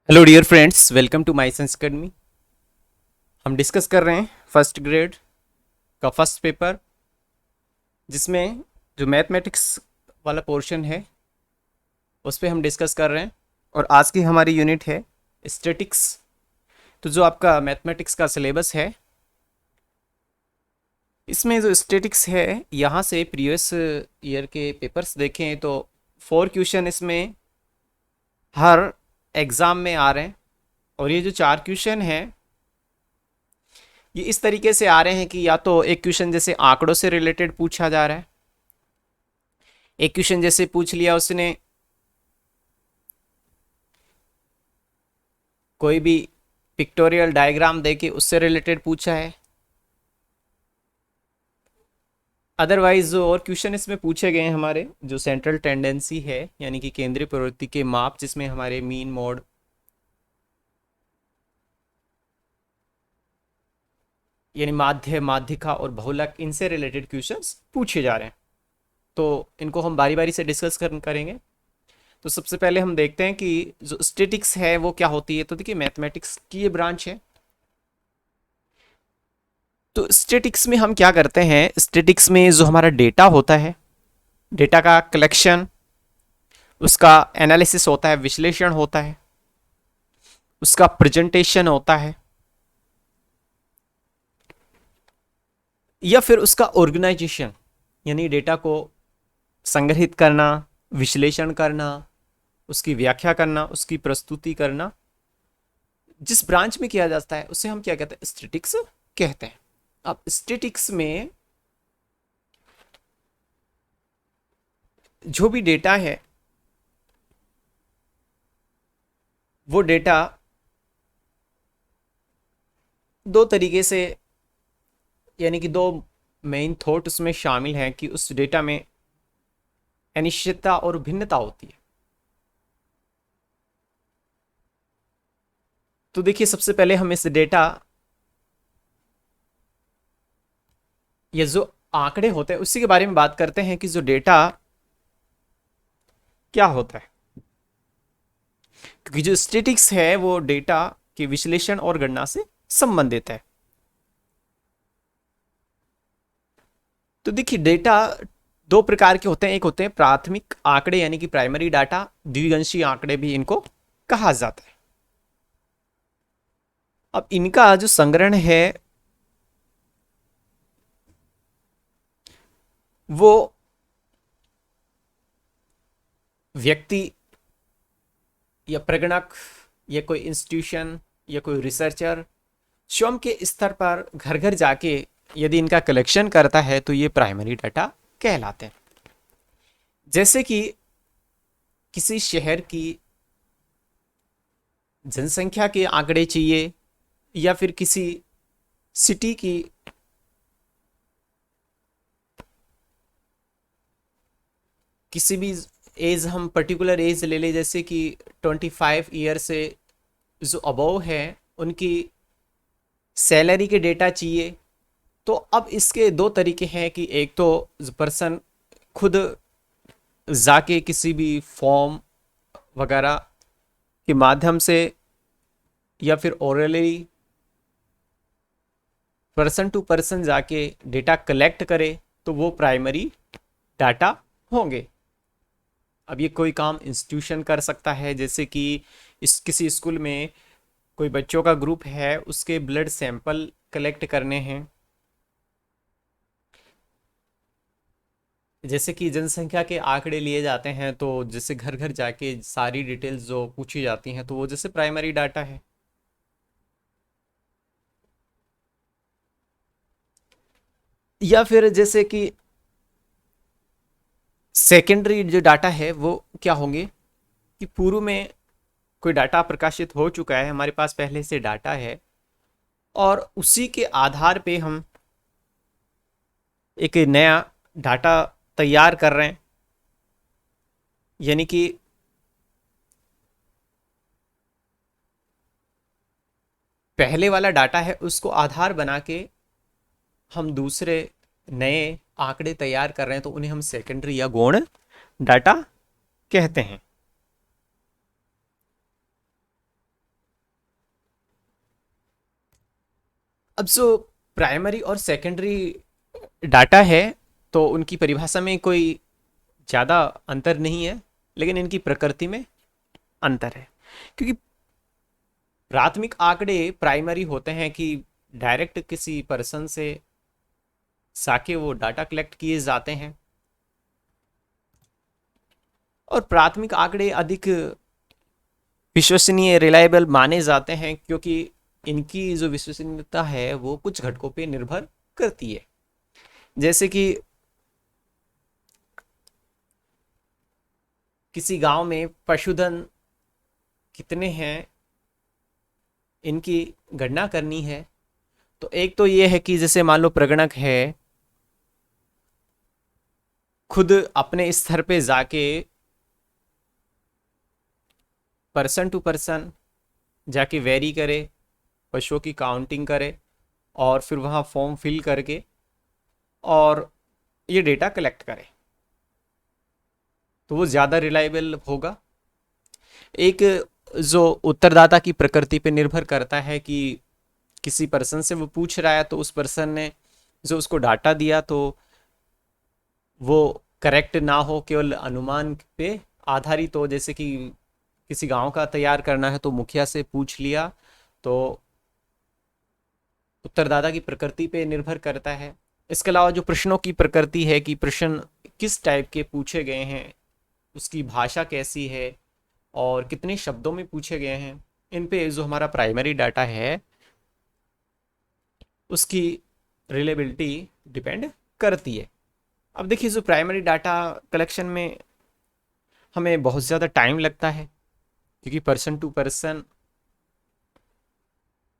Hello dear friends, welcome to my science academy. हम discuss कर रहे हैं फर्स्ट ग्रेड का फर्स्ट पेपर, जिसमें जो मैथमेटिक्स वाला पोर्शन है उस पर हम डिस्कस कर रहे हैं। और आज की हमारी यूनिट है स्टैटिक्स। तो जो आपका मैथमेटिक्स का सिलेबस है, इसमें जो स्टैटिक्स है, यहाँ से प्रीवियस ईयर के पेपर्स देखें तो 4 क्वेश्चन इसमें हर एग्ज़ाम में आ रहे हैं। और ये जो 4 क्वेश्चन हैं, ये इस तरीके से आ रहे हैं कि या तो एक क्वेश्चन जैसे आंकड़ों से रिलेटेड पूछा जा रहा है, एक क्वेश्चन जैसे पूछ लिया उसने कोई भी पिक्टोरियल डायग्राम देके उससे रिलेटेड पूछा है। अदरवाइज जो और क्वेश्चन इसमें पूछे गए हैं, हमारे जो सेंट्रल टेंडेंसी है यानी कि केंद्रीय प्रवृत्ति के माप, जिसमें हमारे मीन, मोड, यानी माध्य, माध्यिका और बहुलक, इनसे रिलेटेड क्वेश्चंस पूछे जा रहे हैं। तो इनको हम बारी बारी से डिस्कस करेंगे। तो सबसे पहले हम देखते हैं कि जो स्टैटिक्स है वो क्या होती है। तो देखिए, मैथमेटिक्स की ये ब्रांच है। तो स्टैटिक्स में हम क्या करते हैं, स्टैटिक्स में जो हमारा डेटा होता है, डेटा का कलेक्शन, उसका एनालिसिस होता है, विश्लेषण होता है, उसका प्रेजेंटेशन होता है, या फिर उसका ऑर्गेनाइजेशन, यानी डेटा को संग्रहित करना, विश्लेषण करना, उसकी व्याख्या करना, उसकी प्रस्तुति करना, जिस ब्रांच में किया जाता है उसे हम क्या कहते हैं, स्टैटिक्स कहते हैं। अब स्टैटिक्स में जो भी डेटा है, वो डेटा दो तरीके से, यानी कि दो मेन थॉट उसमें शामिल हैं कि उस डेटा में अनिश्चितता और भिन्नता होती है। तो देखिए, सबसे पहले हम इस डेटा, ये जो आंकड़े होते हैं उसी के बारे में बात करते हैं कि जो डेटा क्या होता है। क्योंकि जो स्टैटिक्स है वो डेटा के विश्लेषण और गणना से संबंधित है। तो देखिए, डेटा दो प्रकार के होते हैं। एक होते हैं प्राथमिक आंकड़े यानी कि प्राइमरी डाटा, द्विअंशी आंकड़े भी इनको कहा जाता है। अब इनका जो संग्रहण है वो व्यक्ति या प्रगणक या कोई इंस्टीट्यूशन या कोई रिसर्चर स्वयं के स्तर पर घर घर जाके यदि इनका कलेक्शन करता है तो ये प्राइमरी डाटा कहलाते हैं। जैसे कि किसी शहर की जनसंख्या के आंकड़े चाहिए, या फिर किसी सिटी की किसी भी एज, हम पर्टिकुलर एज ले ले, जैसे कि 25 ईयर से जो अबव है उनकी सैलरी के डेटा चाहिए। तो अब इसके दो तरीके हैं कि एक तो पर्सन खुद जाके किसी भी फॉर्म वगैरह के माध्यम से, या फिर ओरली पर्सन टू पर्सन जाके डेटा कलेक्ट करे, तो वो प्राइमरी डाटा होंगे। अब ये कोई काम इंस्टीट्यूशन कर सकता है, जैसे कि इस किसी स्कूल में कोई बच्चों का ग्रुप है, उसके ब्लड सैंपल कलेक्ट करने हैं। जैसे कि जनसंख्या के आंकड़े लिए जाते हैं, तो जैसे घर घर जाके सारी डिटेल्स जो पूछी जाती हैं, तो वो जैसे प्राइमरी डाटा है। या फिर जैसे कि सेकेंडरी जो डाटा है वो क्या होंगे, कि पूर्व में कोई डाटा प्रकाशित हो चुका है, हमारे पास पहले से डाटा है, और उसी के आधार पे हम एक नया डाटा तैयार कर रहे हैं। यानी कि पहले वाला डाटा है उसको आधार बना के हम दूसरे नए आंकड़े तैयार कर रहे हैं, तो उन्हें हम सेकेंडरी या गौण डाटा कहते हैं। अब जो प्राइमरी और सेकेंडरी डाटा है तो उनकी परिभाषा में कोई ज़्यादा अंतर नहीं है, लेकिन इनकी प्रकृति में अंतर है। क्योंकि प्राथमिक आंकड़े प्राइमरी होते हैं कि डायरेक्ट किसी पर्सन से साके वो डाटा कलेक्ट किए जाते हैं, और प्राथमिक आंकड़े अधिक विश्वसनीय रिलायबल माने जाते हैं क्योंकि इनकी जो विश्वसनीयता है वो कुछ घटकों पे निर्भर करती है। जैसे कि किसी गांव में पशुधन कितने हैं इनकी गणना करनी है, तो एक तो ये है कि जैसे मान लो प्रगणक है खुद अपने स्तर पे जाके पर्सन टू पर्सन जाके वेरी करे, पशुओं की काउंटिंग करे और फिर वहाँ फॉर्म फिल करके और ये डेटा कलेक्ट करे, तो वो ज़्यादा रिलायबल होगा। एक जो उत्तरदाता की प्रकृति पे निर्भर करता है कि किसी पर्सन से वो पूछ रहा है तो उस पर्सन ने जो उसको डाटा दिया तो वो करेक्ट ना हो, केवल अनुमान पे आधारित हो। जैसे कि किसी गांव का तैयार करना है तो मुखिया से पूछ लिया, तो उत्तरदाता की प्रकृति पे निर्भर करता है। इसके अलावा जो प्रश्नों की प्रकृति है कि प्रश्न किस टाइप के पूछे गए हैं, उसकी भाषा कैसी है और कितने शब्दों में पूछे गए हैं, इन पे जो हमारा प्राइमरी डाटा है उसकी रिलेबिलिटी डिपेंड करती है। अब देखिए जो प्राइमरी डाटा कलेक्शन में हमें बहुत ज़्यादा टाइम लगता है क्योंकि पर्सन टू पर्सन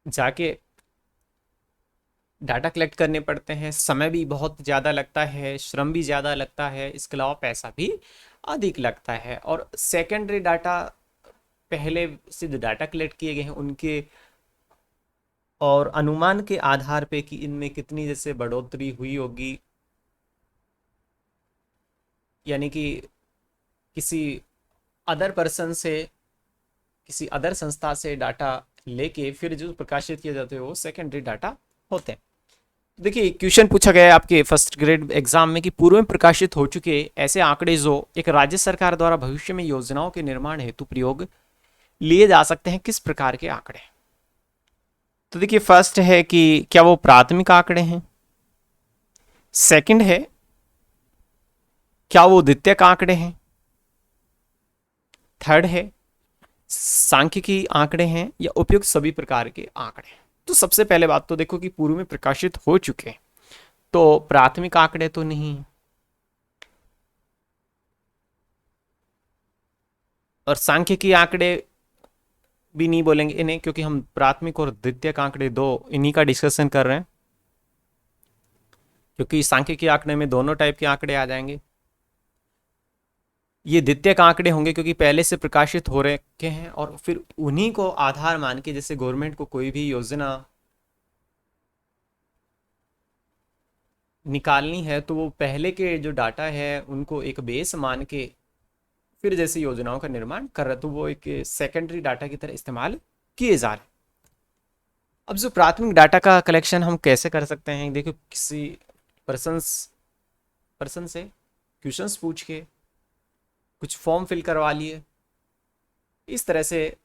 जाके डाटा कलेक्ट करने पड़ते हैं, समय भी बहुत ज़्यादा लगता है, श्रम भी ज़्यादा लगता है, इसके अलावा पैसा भी अधिक लगता है। और सेकेंडरी डाटा पहले से जो डाटा कलेक्ट किए गए हैं उनके और अनुमान के आधार पे कि इनमें कितनी जैसे बढ़ोतरी हुई होगी, यानी कि किसी अदर पर्सन से, किसी अदर संस्था से डाटा लेके फिर जो प्रकाशित किए जाते हैं वो सेकेंडरी डाटा होते हैं। देखिए क्वेश्चन पूछा गया है आपके फर्स्ट ग्रेड एग्जाम में कि पूर्व में प्रकाशित हो चुके ऐसे आंकड़े जो एक राज्य सरकार द्वारा भविष्य में योजनाओं के निर्माण हेतु प्रयोग लिए जा सकते हैं, किस प्रकार के आंकड़े। तो देखिए फर्स्ट है कि क्या वो प्राथमिक आंकड़े हैं, सेकंड है क्या वो द्वितीयक आंकड़े हैं, थर्ड है सांख्यिकी आंकड़े हैं या उपयुक्त सभी प्रकार के आंकड़े। तो सबसे पहले बात तो देखो कि पूर्व में प्रकाशित हो चुके तो प्राथमिक आंकड़े तो नहीं है, और सांख्यिकी आंकड़े भी नहीं बोलेंगे इन्हें क्योंकि हम प्राथमिक और द्वितीयक आंकड़े दो इन्हीं का डिस्कशन कर रहे हैं, क्योंकि सांख्यिकी आंकड़े में दोनों टाइप के आंकड़े आ जाएंगे। ये द्वितीयक आंकड़े होंगे क्योंकि पहले से प्रकाशित हो रखे हैं और फिर उन्हीं को आधार मान के, जैसे गवर्नमेंट को कोई भी योजना निकालनी है तो वो पहले के जो डाटा है उनको एक बेस मान के फिर जैसे योजनाओं का निर्माण कर रहा है, तो वो एक सेकेंडरी डाटा की तरह इस्तेमाल किए जा रहे हैं। अब जो प्राथमिक डाटा का कलेक्शन हम कैसे कर सकते हैं, देखो किसी पर्सन से क्वेश्चंस पूछ के कुछ फॉर्म फिल करवा लिए, इस तरह से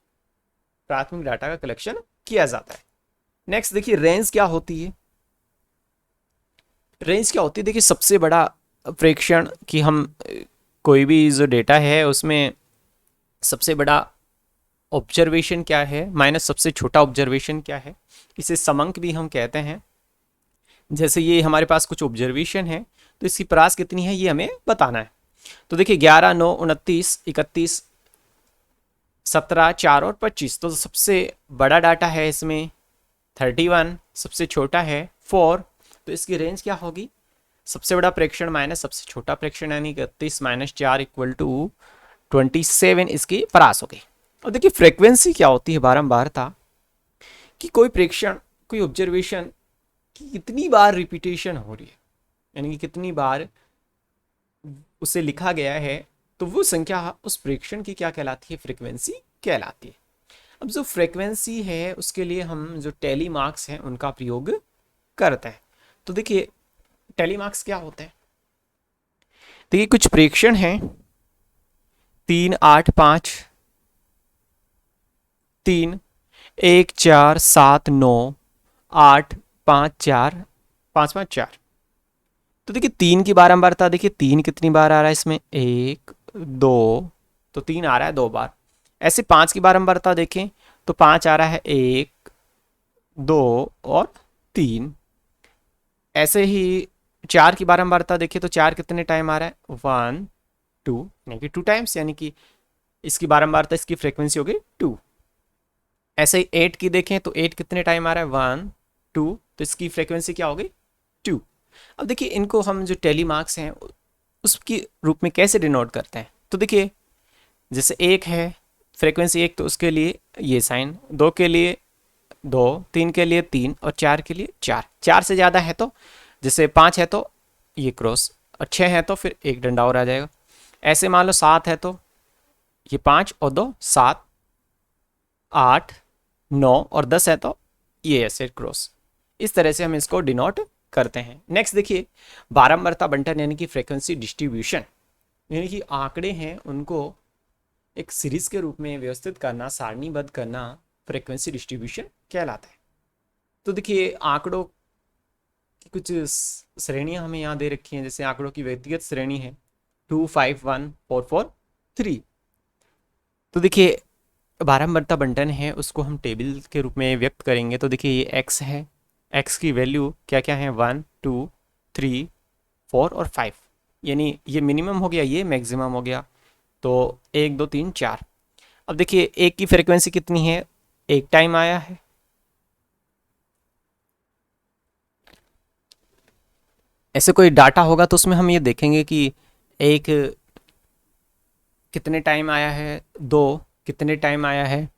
प्राथमिक डाटा का कलेक्शन किया जाता है। नेक्स्ट देखिए रेंज क्या होती है। रेंज क्या होती है, देखिए सबसे बड़ा प्रेक्षण कि हम कोई भी जो डेटा है उसमें सबसे बड़ा ऑब्जर्वेशन क्या है माइनस सबसे छोटा ऑब्जर्वेशन क्या है, इसे समंक भी हम कहते हैं। जैसे ये हमारे पास कुछ ऑब्जर्वेशन है तो इसकी परास कितनी है ये हमें बताना है। तो देखिए 11, 9, 29, 31, 17, 4 और 25। तो सबसे बड़ा डाटा है इसमें 31, सबसे छोटा है 4, तो इसकी रेंज क्या होगी, सबसे बड़ा प्रेक्षण माइनस सबसे छोटा प्रेक्षण, यानी 31 माइनस 4 इक्वल टू 27 इसकी परास हो गई। और देखिए फ्रीक्वेंसी क्या होती है, बारंबार था कि कोई प्रेक्षण, कोई ऑब्जर्वेशन की कितनी बार रिपीटेशन हो रही है, यानी कि कितनी बार उसे लिखा गया है, तो वो संख्या उस प्रेक्षण की क्या कहलाती है, फ्रीक्वेंसी कहलाती है। अब जो फ्रीक्वेंसी है उसके लिए हम जो टेली मार्क्स हैं उनका प्रयोग करते हैं। तो देखिए टेली मार्क्स क्या होते हैं। देखिए कुछ प्रेक्षण हैं 3, 8, 5, 3, 1, 4, 7, 9, 8, 5, 4, 5, 5, 4। तो देखिए 3 की बारंबारता, देखिए 3 कितनी बार आ रहा है इसमें, 1, 2, तो 3 आ रहा है 2 बार। ऐसे 5 की बारंबारता देखें तो 5 आ रहा है 1, 2 और 3। ऐसे ही 4 की बारंबारता देखें तो 4 कितने टाइम आ रहा है, 1, 2, यानी कि 2 टाइम्स, यानी कि इसकी बारंबारता, इसकी फ्रीक्वेंसी हो गई 2। ऐसे ही 8 की देखें तो 8 कितने टाइम आ रहा है, 1, 2, तो इसकी फ्रीक्वेंसी क्या हो गई, 2। अब देखिए इनको हम जो टेली मार्क्स हैं उसके रूप में कैसे डिनोट करते हैं। तो देखिए जैसे 1 है फ्रीक्वेंसी 1, तो उसके लिए ये साइन, 2 के लिए 2, 3 के लिए 3 और 4 के लिए 4। 4 से ज़्यादा है तो, जैसे 5 है तो ये क्रॉस, और 6 है तो फिर एक डंडा और आ जाएगा। ऐसे मान लो 7 है तो ये 5 और 2 7, 8, 9 और 10 है तो ये ऐसे क्रॉस। इस तरह से हम इसको डिनोट करते हैं। नेक्स्ट देखिए बारंबारता बंटन यानी कि फ्रीक्वेंसी डिस्ट्रीब्यूशन, यानी कि आंकड़े हैं उनको एक सीरीज के रूप में व्यवस्थित करना, सारणीबद्ध करना, फ्रीक्वेंसी डिस्ट्रीब्यूशन कहलाता है। तो देखिए आंकड़ों की कुछ श्रेणियां हमें यहाँ दे रखी हैं। जैसे आंकड़ों की व्यक्तिगत श्रेणी है 2, 5, 1, 4, 4, 3। तो देखिए बारंबारता बंटन है उसको हम टेबल के रूप में व्यक्त करेंगे। तो देखिए ये x है, x की वैल्यू क्या क्या है, 1, 2, 3, 4 और 5, यानी ये मिनिमम हो गया, ये मैक्सिमम हो गया। तो 1, 2, 3, 4। अब देखिए एक की फ्रीक्वेंसी कितनी है, एक टाइम आया है। ऐसे कोई डाटा होगा तो उसमें हम ये देखेंगे कि एक कितने टाइम आया है, दो कितने टाइम आया है।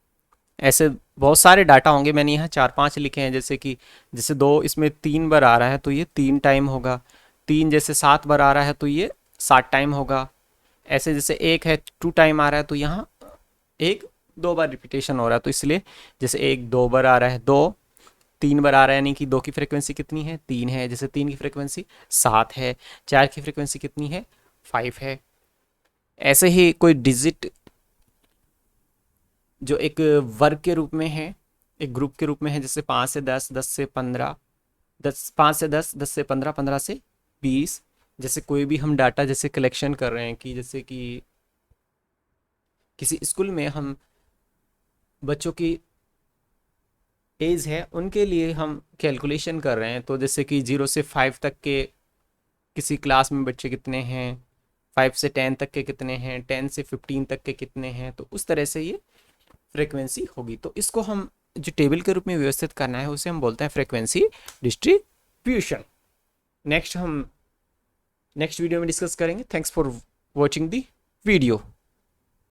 ऐसे बहुत सारे डाटा होंगे, मैंने यहाँ 4-5 लिखे हैं। जैसे कि जैसे 2 इसमें 3 बार आ रहा है तो ये 3 टाइम होगा। 3 जैसे 7 बार आ रहा है तो ये 7 टाइम होगा। ऐसे जैसे 1 है 2 टाइम आ रहा है तो यहाँ 1 2 बार रिपीटेशन हो रहा है, तो इसलिए जैसे 1 2 बार आ रहा है, 2 3 बार आ रहा है, यानी कि 2 की फ्रिक्वेंसी कितनी है, 3 है। जैसे 3 की फ्रिक्वेंसी 7 है, 4 की फ्रिक्वेंसी कितनी है, 5 है। ऐसे ही कोई डिजिट जो एक वर्ग के रूप में है, एक ग्रुप के रूप में है, जैसे 5 से 10, 10 से 15, 5 से 10, 10 से 15, 15 से 20। जैसे कोई भी हम डाटा जैसे कलेक्शन कर रहे हैं कि जैसे कि किसी स्कूल में हम बच्चों की एज है उनके लिए हम कैलकुलेशन कर रहे हैं, तो जैसे कि 0 से 5 तक के किसी क्लास में बच्चे कितने हैं, 5 से 10 तक के कितने हैं, 10 से 15 तक के कितने हैं, तो उस तरह से ये फ्रीक्वेंसी होगी। तो इसको हम जो टेबल के रूप में व्यवस्थित करना है उसे हम बोलते हैं फ्रीक्वेंसी डिस्ट्रीब्यूशन। नेक्स्ट हम नेक्स्ट वीडियो में डिस्कस करेंगे। Thanks for watching the video.